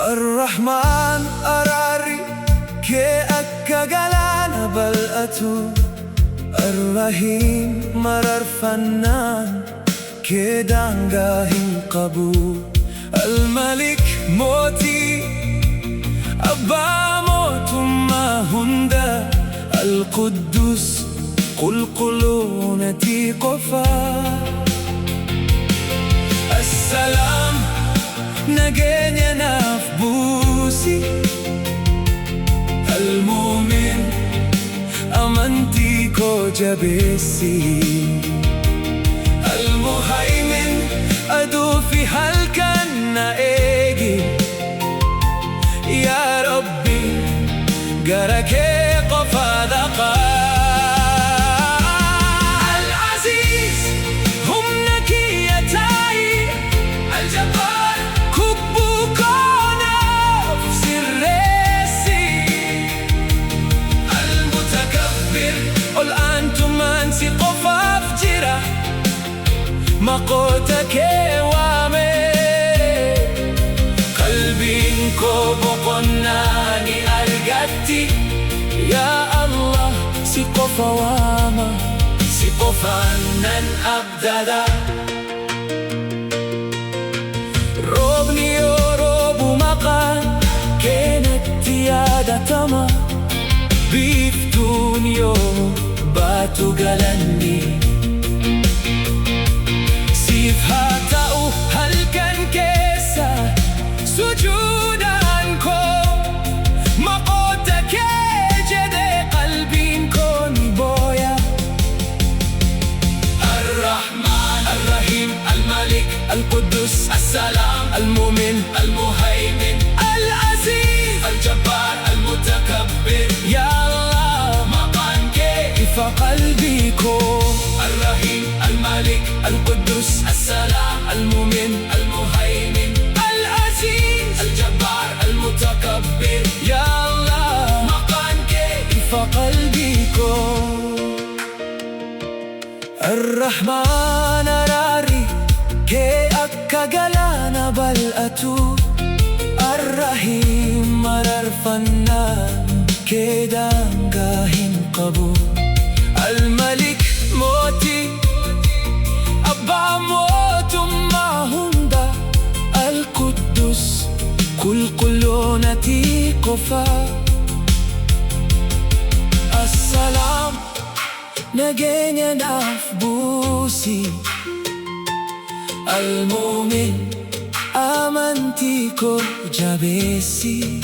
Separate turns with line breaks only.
الرحمن أراري كي أكا قلانا بلأتو الرحيم مرر فنان كي دانقاهن قبو الملك موتي أبا موت ما هندا القدوس قلقلونتي قفا السلام نجيني نفبوسي المؤمن أمنتي كو جبسي المهيمن أدو في هالكنا إيجي يا ربي قركي قفا ذقا العزيز هم نكيتاي الجبار كبوكونا في سرسي المتكبر قل أنتم أنسي قفا فجرة مقوتك وامي قلبي كوبقناني أرقدتي يا الله سيقفا واما سيقفا نن أبددا روبني روب مقان كانت تيادة تما بيفتون يوم باتو قلني هاتاو هل كان كيسا سجودانكو مقوتك جدي قلبينكو نبويا الرحمن الرحيم الملك القدوس السلام المؤمن المهيمن العزيز الجبار المتكبر يا الله مقان كيف قلبيكو الرحيم الملك القدوس السلام المؤمن المهيمن العزيز الجبار المتكبر يا الله مقان كيف قلبيكو الرحمن راري كي أكا قلانا بلأتو الرحيم مرر فنان كي دانقاهن قبو الملك موتي أبا موت ما هندا القدوس قلقلونتي قفا السلام نجيني نفبوسي المؤمن أمنتي كو جبسي